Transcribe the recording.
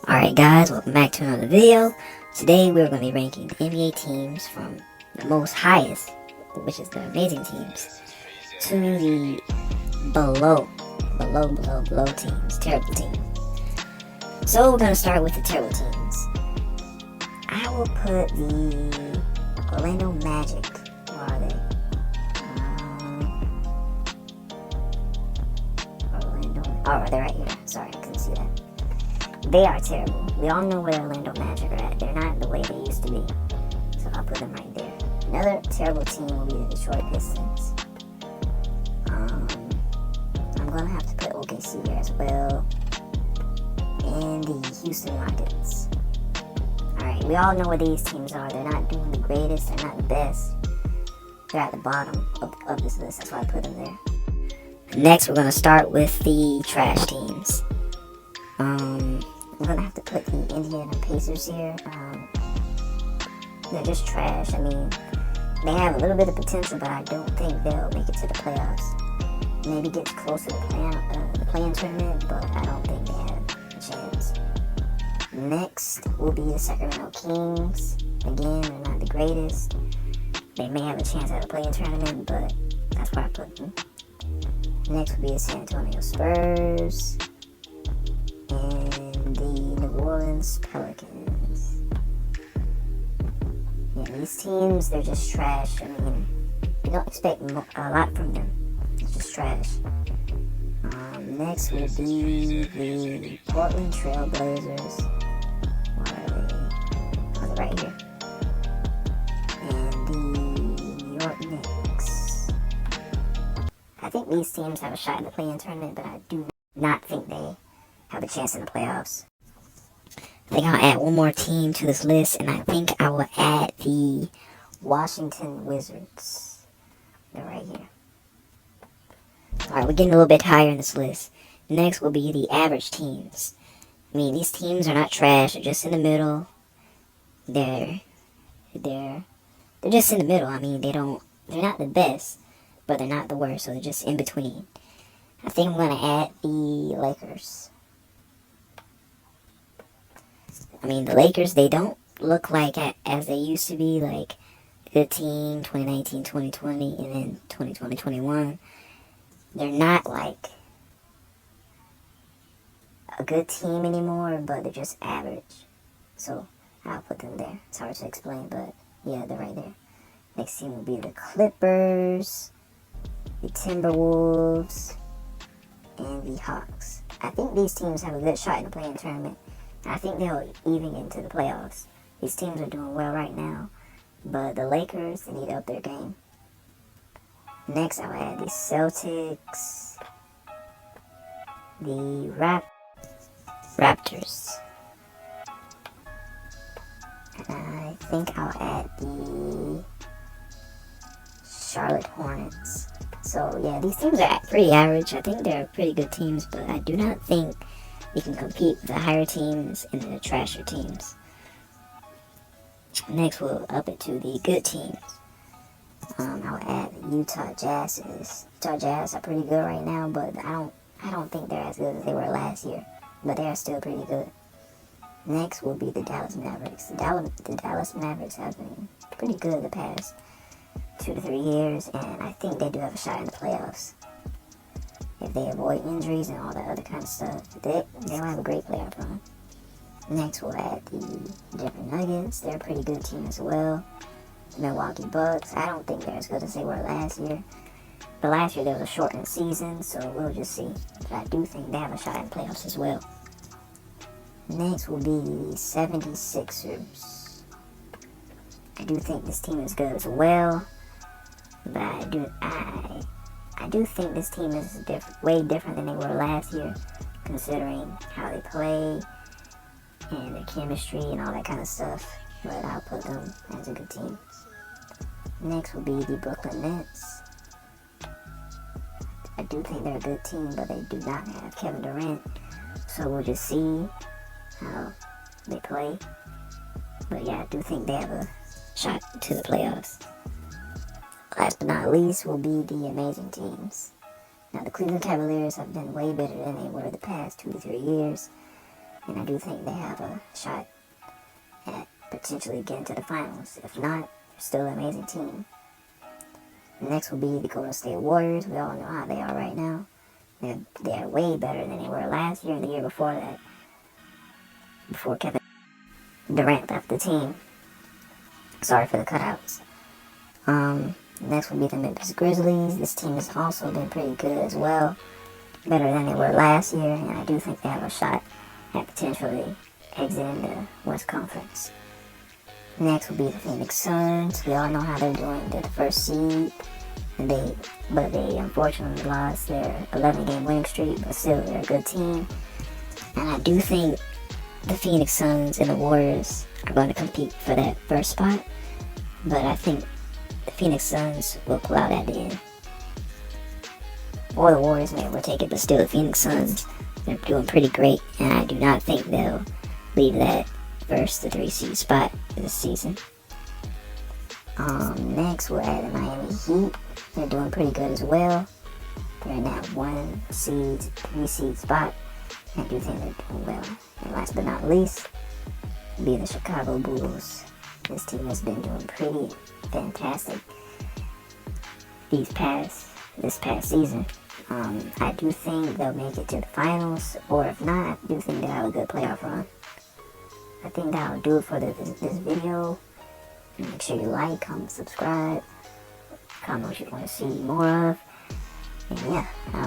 Alright guys, welcome back to another video. Today we're going to be ranking the NBA teams from the most highest, which is the amazing teams, to the below teams, terrible teams. So we're going to start with the terrible teams. I will put the Orlando Magic. Where are they? Oh, they're right here. Sorry, I couldn't see that. They are terrible. We all know where the Orlando Magic are at. They're not the way they used to be. So I'll put them right there. Another terrible team will be the Detroit Pistons. I'm going to have to put OKC here as well. And the Houston Rockets. Alright, we all know where these teams are. They're not doing the greatest. They're not the best. They're at the bottom of this list. That's why I put them there. Next, we're going to start with the trash teams. I'm going to have to put the Indiana Pacers here. They're just trash. I mean, they have a little bit of potential, but I don't think they'll make it to the playoffs. Maybe get close to the play-in tournament, but I don't think they have a chance. Next will be the Sacramento Kings. Again, they're not the greatest. They may have a chance at a play-in tournament, but that's where I put them. Next will be the San Antonio Spurs and the New Orleans Pelicans. Yeah, these teams, they're just trash. I mean, you don't expect a lot from them. It's just trash. Next will be the Portland Trailblazers. Where are they? Oh, they're right here. And the New York Knicks. I think these teams have a shot in the play-in tournament, but I do not think they have a chance in the playoffs. I think I'll add one more team to this list, and I think I will add the Washington Wizards. They're right here. Alright, we're getting a little bit higher in this list. Next will be the average teams. I mean, these teams are not trash. They're just in the middle. They're just in the middle. I mean, they're not the best, but they're not the worst, so they're just in between. I think I'm going to add the Lakers. I mean, the Lakers, they don't look like as they used to be, like a good team, 2019, 2020, and then 2020, 21. They're not like a good team anymore, but they're just average. So I'll put them there. It's hard to explain, but yeah, they're right there. Next team will be the Clippers, the Timberwolves, and the Hawks. I think these teams have a good shot in the play-in tournament. I think they'll even into the playoffs. These teams are doing well right now, but the Lakers, they need to up their game. Next, I'll add the Celtics, the Raptors, and I think I'll add the Charlotte Hornets. So yeah, these teams are pretty average. I think they're pretty good teams, but I do not think they can compete with the higher teams and the trasher teams. Next, we'll up it to the good teams. I'll add the Utah Jazz. Utah Jazz are pretty good right now, but I don't think they're as good as they were last year. But they are still pretty good. Next will be the Dallas Mavericks. The Dallas Mavericks have been pretty good the past 2 to 3 years, and I think they do have a shot in the playoffs. If they avoid injuries and all that other kind of stuff, they'll have a great playoff run. Next, we'll add the Denver Nuggets. They're a pretty good team as well. The Milwaukee Bucks. I don't think they're as good as they were last year. But last year there was a shortened season, so we'll just see. But I do think they have a shot in playoffs as well. Next will be the 76ers. I do think this team is good as well. But I do think this team is way different than they were last year, considering how they play and their chemistry and all that kind of stuff. But I'll put them as a good team. Next will be the Brooklyn Nets. I do think they're a good team, but they do not have Kevin Durant. So we'll just see how they play. But yeah, I do think they have a shot to the playoffs. Last but not least will be the amazing teams. Now, the Cleveland Cavaliers have been way better than they were the past 2 to 3 years. and I do think they have a shot at potentially getting to the finals. If not, they're still an amazing team. Next will be the Golden State Warriors. We all know how they are right now. They're way better than they were last year and the year before that. Before Kevin Durant left the team. Sorry for the cutouts. Next will be the Memphis Grizzlies. This team has also been pretty good as well. Better than they were last year, and I do think they have a shot at potentially exiting the West Conference. Next will be the Phoenix Suns. We all know how they're doing. They're the first seed. But they unfortunately lost their 11-game winning streak, but still they're a good team. And I do think the Phoenix Suns and the Warriors are going to compete for that first spot. But I think the Phoenix Suns will pull out at the end. Or the Warriors may overtake it, but still the Phoenix Suns, they're doing pretty great. And I do not think they'll leave that first to 3 seed spot this season. Next we're at the Miami Heat. They're doing pretty good as well. They're in that 1 seed, 3 seed spot. I do think they're doing well. And last but not least, be the Chicago Bulls. This team has been doing pretty fantastic this past season. I do think they'll make it to the finals, or if not, I do think they'll have a good playoff run. I think that'll do it for this video. Make sure you like, comment, subscribe, comment what you want to see more of, and yeah.